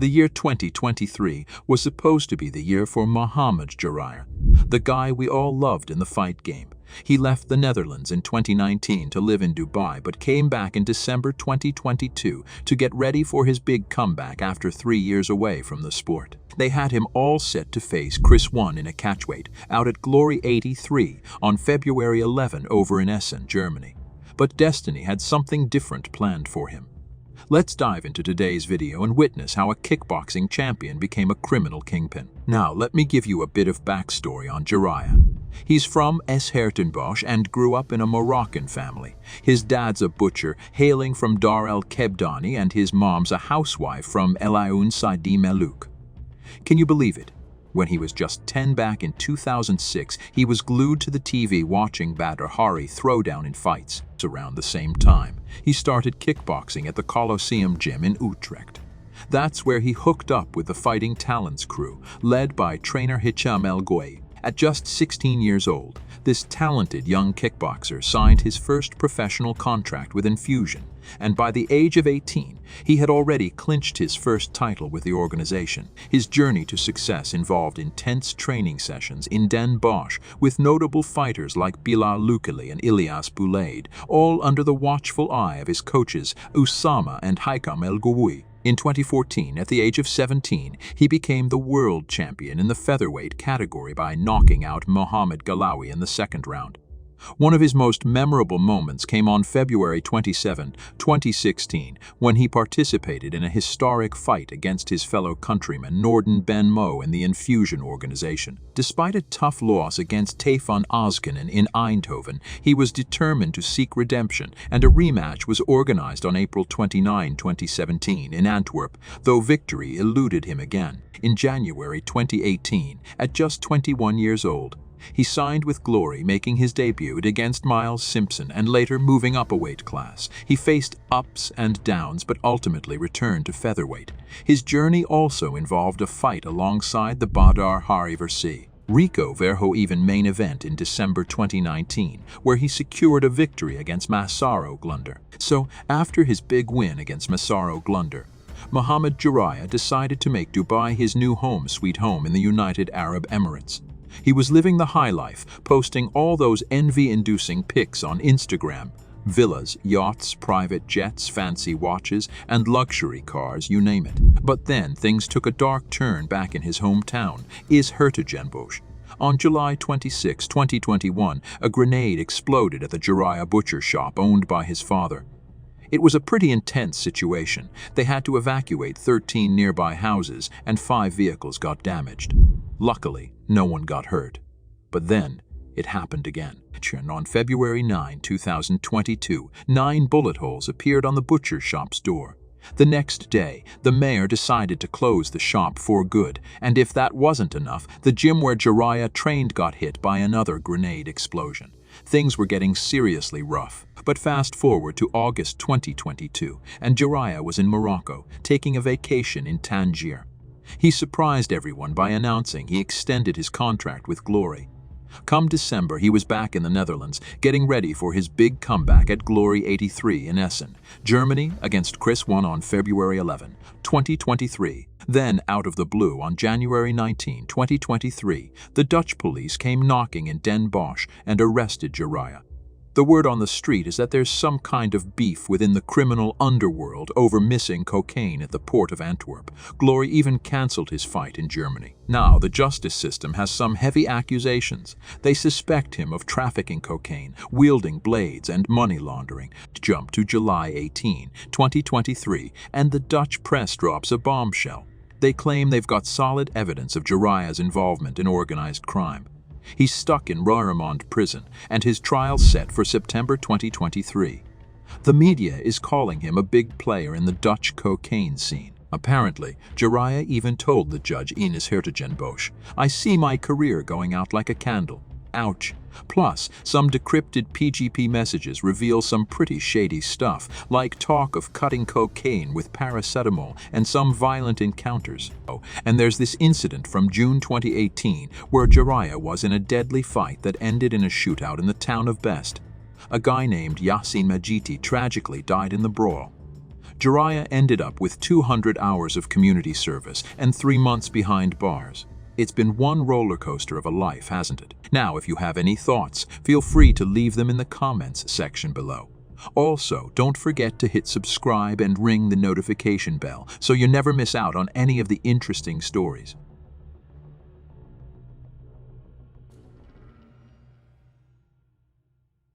The year 2023 was supposed to be the year for Mohammed Jaraya, the guy we all loved in the fight game. He left the Netherlands in 2019 to live in Dubai, but came back in December 2022 to get ready for his big comeback after 3 years away from the sport. They had him all set to face Chris Wunn in a catchweight out at Glory 83 on February 11 over in Essen, Germany. But destiny had something different planned for him. Let's dive into today's video and witness how a kickboxing champion became a criminal kingpin. Now, let me give you a bit of backstory on Jaraya. He's from Essen and grew up in a Moroccan family. His dad's a butcher, hailing from Dar el Kebdani, and his mom's a housewife from El Aoun Sidi Melouk. Can you believe it? When he was just 10 back in 2006, he was glued to the TV watching Badr Hari throw down in fights. Around the same time, he started kickboxing at the Colosseum gym in Utrecht. That's where he hooked up with the Fighting Talents crew, led by trainer Hicham El Gouei. At just 16 years old, this talented young kickboxer signed his first professional contract with Infusion, and by the age of 18, he had already clinched his first title with the organization. His journey to success involved intense training sessions in Den Bosch with notable fighters like Bilal Lukali and Ilyas Boulaid, all under the watchful eye of his coaches Usama and Hicham El Gouei. In 2014, at the age of 17, he became the world champion in the featherweight category by knocking out Mohammed Jaraya in the second round. One of his most memorable moments came on February 27, 2016, when he participated in a historic fight against his fellow countryman Norden Ben Mo in the Infusion organization. Despite a tough loss against Tefan Özgünen in Eindhoven, he was determined to seek redemption, and a rematch was organized on April 29, 2017 in Antwerp, though victory eluded him again. In January 2018, at just 21 years old, he signed with Glory, making his debut against Miles Simpson and later moving up a weight class. He faced ups and downs but ultimately returned to featherweight. His journey also involved a fight alongside the Badr Hari vs. Rico Verhoeven main event in December 2019, where he secured a victory against Massaro Glunder. So, after his big win against Massaro Glunder, Mohammed Jaraya decided to make Dubai his new home sweet home in the United Arab Emirates. He was living the high life, posting all those envy-inducing pics on Instagram. Villas, yachts, private jets, fancy watches, and luxury cars, you name it. But then things took a dark turn back in his hometown, Hertogenbosch. On July 26, 2021, a grenade exploded at the Jaraya butcher shop owned by his father. It was a pretty intense situation. They had to evacuate 13 nearby houses, and 5 vehicles got damaged. Luckily, no one got hurt. But then, it happened again. On February 9, 2022, 9 bullet holes appeared on the butcher shop's door. The next day, the mayor decided to close the shop for good, and if that wasn't enough, the gym where Jaraya trained got hit by another grenade explosion. Things were getting seriously rough. But fast forward to August 2022, and Jaraya was in Morocco, taking a vacation in Tangier. He surprised everyone by announcing he extended his contract with Glory. Come December, he was back in the Netherlands, getting ready for his big comeback at Glory 83 in Essen, Germany, against Chris Wunn on February 11, 2023. Then, out of the blue, on January 19, 2023, the Dutch police came knocking in Den Bosch and arrested Jaraya. The word on the street is that there's some kind of beef within the criminal underworld over missing cocaine at the port of Antwerp. Glory even cancelled his fight in Germany. Now, the justice system has some heavy accusations. They suspect him of trafficking cocaine, wielding blades, and money laundering. Jump to July 18, 2023, and the Dutch press drops a bombshell. They claim they've got solid evidence of Jaraya's involvement in organized crime. He's stuck in Roermond prison, and his trial's set for September 2023. The media is calling him a big player in the Dutch cocaine scene. Apparently, Jaraya even told the judge Ines Hertogenbosch, "I see my career going out like a candle." Ouch. Plus, some decrypted PGP messages reveal some pretty shady stuff, like talk of cutting cocaine with paracetamol and some violent encounters. Oh, and there's this incident from June 2018 where Jaraya was in a deadly fight that ended in a shootout in the town of Best. A guy named Yasin Majiti tragically died in the brawl. Jaraya ended up with 200 hours of community service and 3 months behind bars. It's been one roller coaster of a life, hasn't it? Now, if you have any thoughts, feel free to leave them in the comments section below. Also, don't forget to hit subscribe and ring the notification bell so you never miss out on any of the interesting stories.